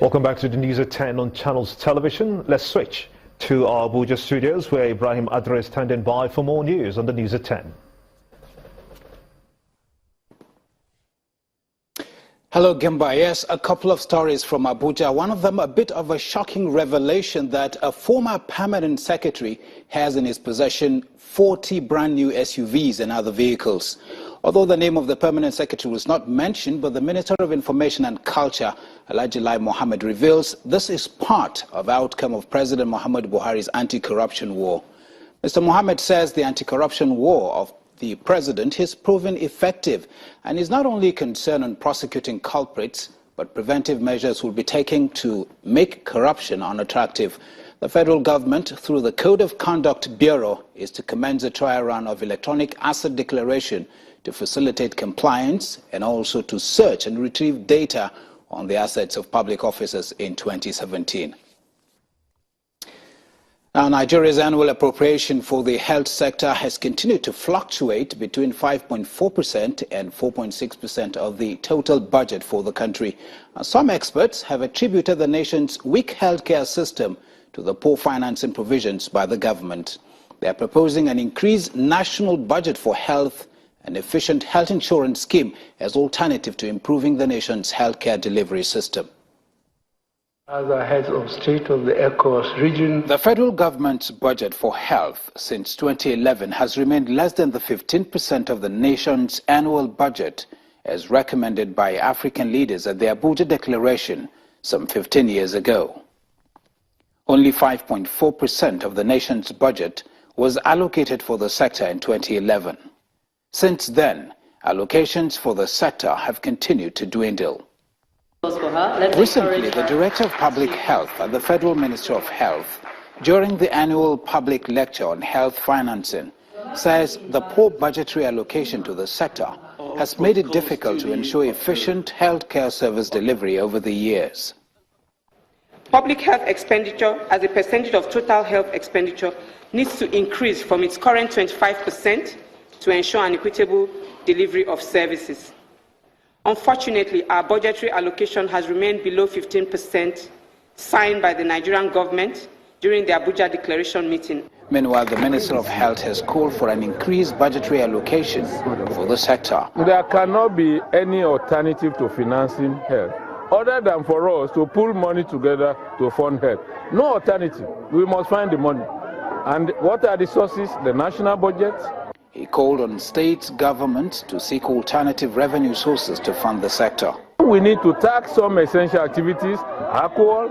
Welcome back to the News at 10 on Channels Television. Let's switch to our Abuja studios where Ibrahim Adre is standing by for more news on the News at 10. Hello, Gimba. Yes, a couple of stories from Abuja. One of them a bit of a shocking revelation that a former permanent secretary has in his possession 40 brand new SUVs and other vehicles. Although the name of the permanent secretary was not mentioned, but the Minister of Information and Culture, Alhaji Lai Mohammed, reveals this is part of the outcome of President Muhammadu Buhari's anti-corruption war. Mr. Mohammed says the anti-corruption war of the president has proven effective and is not only concerned on prosecuting culprits, but preventive measures will be taken to make corruption unattractive. The federal government, through the Code of Conduct Bureau, is to commence a trial run of electronic asset declaration to facilitate compliance and also to search and retrieve data on the assets of public officers in 2017. Now, Nigeria's annual appropriation for the health sector has continued to fluctuate between 5.4% and 4.6% of the total budget for the country. Some experts have attributed the nation's weak healthcare system to the poor financing provisions by the government. They are proposing an increased national budget for health, an efficient health insurance scheme as alternative to improving the nation's healthcare delivery system. As the heads of state of the ECOWAS region, the federal government's budget for health since 2011 has remained less than the 15% of the nation's annual budget as recommended by African leaders at the Abuja Declaration some 15 years ago. Only 5.4% of the nation's budget was allocated for the sector in 2011. Since then, allocations for the sector have continued to dwindle. Recently, the Director of Public Health at the Federal Ministry of Health, during the annual public lecture on health financing, says the poor budgetary allocation to the sector has made it difficult to ensure efficient healthcare service delivery over the years. Public health expenditure as a percentage of total health expenditure needs to increase from its current 25% to ensure an equitable delivery of services. Unfortunately, our budgetary allocation has remained below 15% signed by the Nigerian government during the Abuja Declaration meeting. Meanwhile, the Minister of Health has called for an increased budgetary allocation for the sector. There cannot be any alternative to financing health other than for us to pull money together to fund health. No alternative. We must find the money. And what are the sources? The national budget. He called on state governments to seek alternative revenue sources to fund the sector. We need to tax some essential activities, alcohol,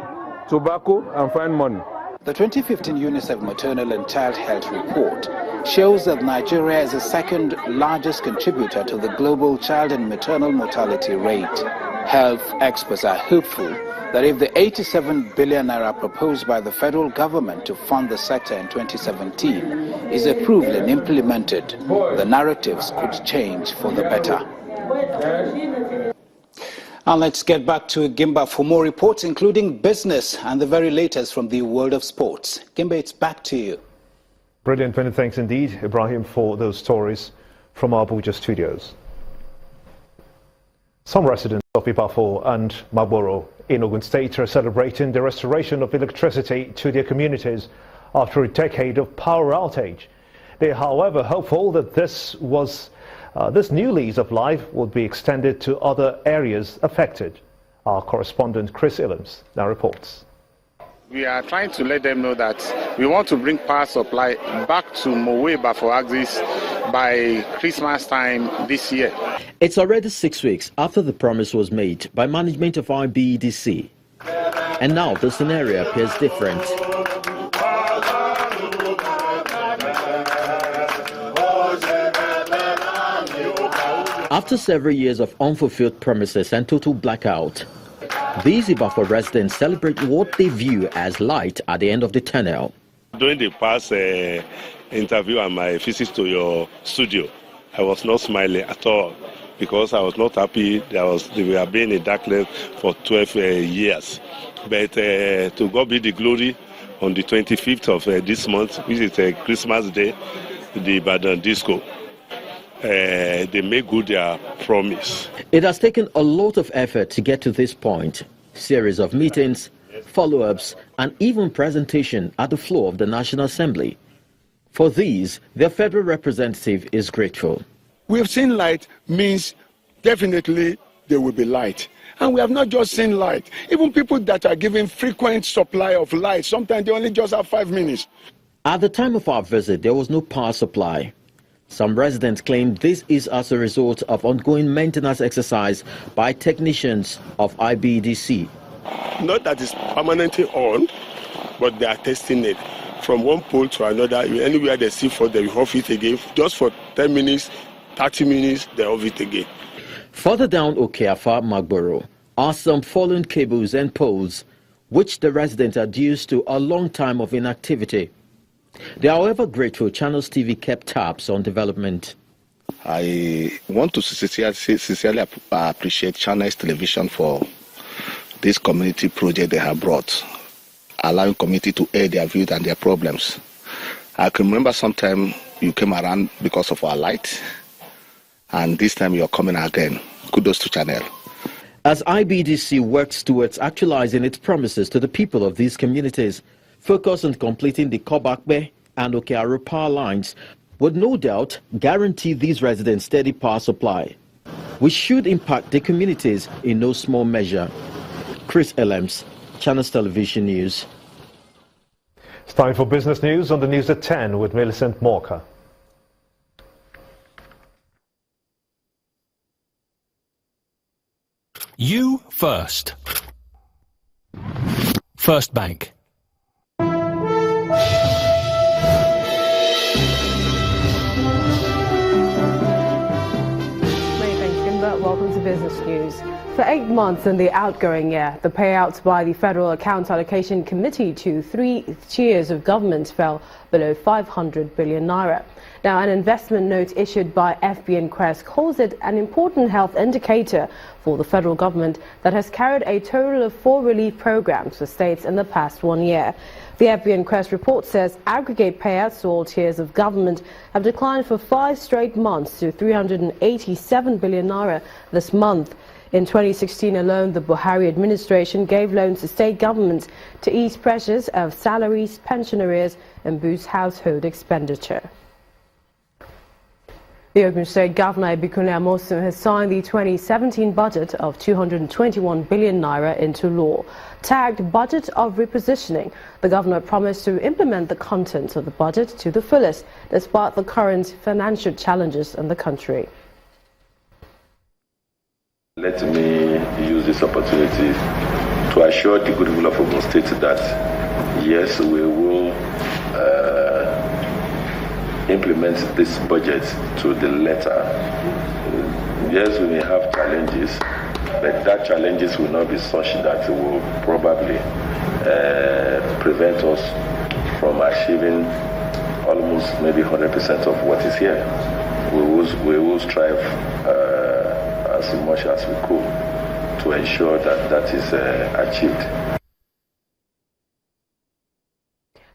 tobacco, and find money. The 2015 UNICEF Maternal and Child Health Report shows that Nigeria is the second largest contributor to the global child and maternal mortality rate. Health experts are hopeful that if the 87 billion naira proposed by the federal government to fund the sector in 2017 is approved and implemented, the narratives could change for the better. Now let's get back to Gimba for more reports, including business and the very latest from the world of sports. Gimba, it's back to you. Brilliant, many thanks indeed, Ibrahim, for those stories from our Abuja studios. Some residents of Ibafo and Magboro in Ogun State are celebrating the restoration of electricity to their communities after a decade of power outage. They are, however, hopeful that this new lease of life will be extended to other areas affected. Our correspondent Chris Illams now reports. We are trying to let them know that we want to bring power supply back to Mowe Ibafo axis by Christmas time this year. It's already 6 weeks after the promise was made by management of IBEDC. And now the scenario appears different. After several years of unfulfilled promises and total blackout, these Ibafo residents celebrate what they view as light at the end of the tunnel. During the past interview and my visit to your studio, I was not smiling at all because I was not happy. They were being in darkness for 12 years. But to God be the glory, on the 25th of this month, which is Christmas Day, the Ibadan Disco, they make good their promise. It has taken a lot of effort to get to this point. series of meetings, follow-ups, and even presentation at the floor of the National Assembly. For these, their federal representative is grateful. We have seen light means definitely there will be light. And we have not just seen light. Even people that are given frequent supply of light, sometimes they only just have 5 minutes. At the time of our visit, there was no power supply. Some residents claim this is as a result of ongoing maintenance exercise by technicians of IBEDC. Not that it's permanently on, but they are testing it. From one pole to another, anywhere they see for they off it again. Just for 10 minutes, 30 minutes, they off it again. Further down Okeafa, Magboro, are some fallen cables and poles, which the residents adduce to a long time of inactivity. They are, however, grateful Channels TV kept tabs on development. I want to sincerely appreciate Channels Television for this community project they have brought, allowing community to air their views and their problems. I can remember sometime you came around because of our light, and this time you're coming again. Kudos to Channel. As IBEDC works towards actualizing its promises to the people of these communities, focus on completing the Kobakbe and Okearu power lines would no doubt guarantee these residents steady power supply, which should impact the communities in no small measure. Chris Ellems, Channels Television News. It's time for business news on the news at 10 with Millicent Morka. You first. First Bank. Welcome to Business News. For 8 months in the outgoing year, the payouts by the Federal Accounts Allocation Committee to 3 tiers of government fell below 500 billion naira. Now, an investment note issued by FBN Quest calls it an important health indicator for the federal government that has carried a total of 4 relief programs for states in the past 1 year. The FBN Quest report says aggregate payouts to all tiers of government have declined for 5 straight months to 387 billion naira this month. In 2016 alone, the Buhari administration gave loans to state governments to ease pressures of salaries, pension arrears, and boost household expenditure. The Ogun State Governor Ibikunle Amosun has signed the 2017 budget of 221 billion naira into law. Tagged Budget of Repositioning, the governor promised to implement the contents of the budget to the fullest, despite the current financial challenges in the country. Let me use this opportunity to assure the good people of Ogun State that, yes, we will implement this budget to the letter. Yes, we may have challenges, but that challenges will not be such that it will probably prevent us from achieving almost maybe 100% of what is here. We will strive as much as we could to ensure that that is achieved.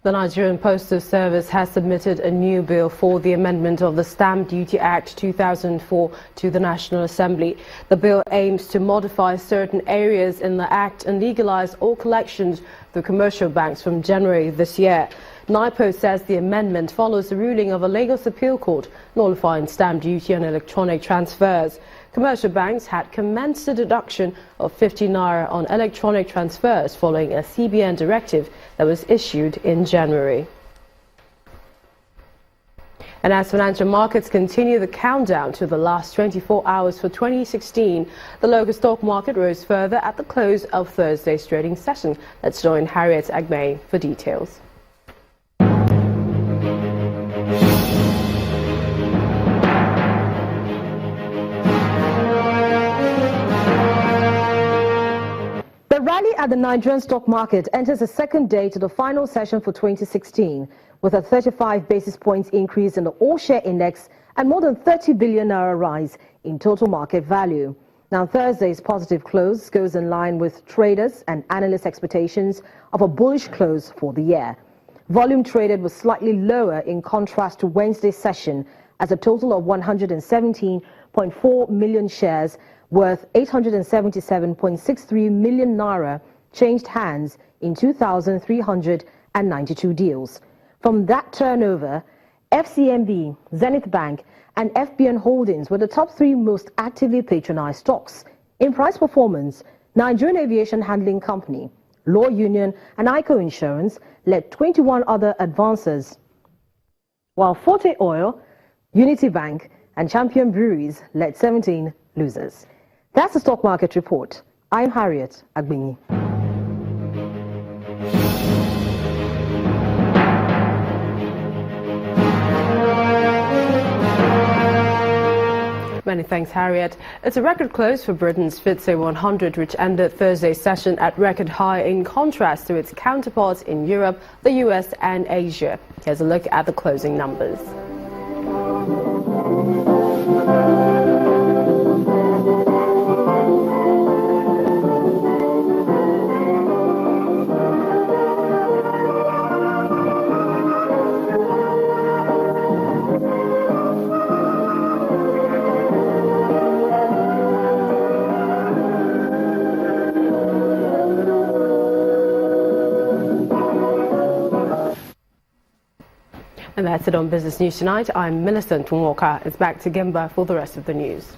The Nigerian Postal Service has submitted a new bill for the amendment of the Stamp Duty Act 2004 to the National Assembly. The bill aims to modify certain areas in the Act and legalize all collections through commercial banks from January this year. NIPO says the amendment follows the ruling of a Lagos Appeal Court nullifying stamp duty on electronic transfers. Commercial banks had commenced a deduction of 50 naira on electronic transfers following a CBN directive that was issued in January. And as financial markets continue the countdown to the last 24 hours for 2016, the local stock market rose further at the close of Thursday's trading session. Let's join Harriet Agmay for details. The rally at the Nigerian stock market enters the second day to the final session for 2016, with a 35 basis points increase in the all-share index and more than 30 billion naira rise in total market value. Now, Thursday's positive close goes in line with traders and analysts' expectations of a bullish close for the year. Volume traded was slightly lower in contrast to Wednesday's session, as a total of 117.4 million shares worth 877.63 million naira changed hands in 2,392 deals. From that turnover, FCMB, Zenith Bank, and FBN Holdings were the top 3 most actively patronized stocks. In price performance, Nigerian Aviation Handling Company, Law Union, and ICO Insurance led 21 other advances, while Forte Oil, Unity Bank, and Champion Breweries led 17 losers. That's the stock market report. I'm Harriet Agbinyi. Many thanks, Harriet. It's a record close for Britain's FTSE 100, which ended Thursday's session at record high in contrast to its counterparts in Europe, the US and Asia. Here's a look at the closing numbers. And that's it on Business News Tonight. I'm Millicent Walker. It's back to Gimba for the rest of the news.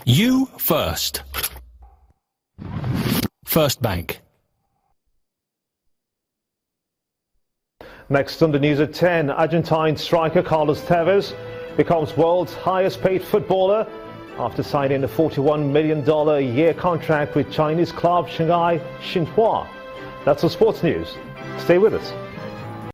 You first. First Bank. Next on the news at 10, Argentine striker Carlos Tevez becomes world's highest paid footballer after signing a $41 million a year contract with Chinese club Shanghai Xinhua. That's the sports news. Stay with us.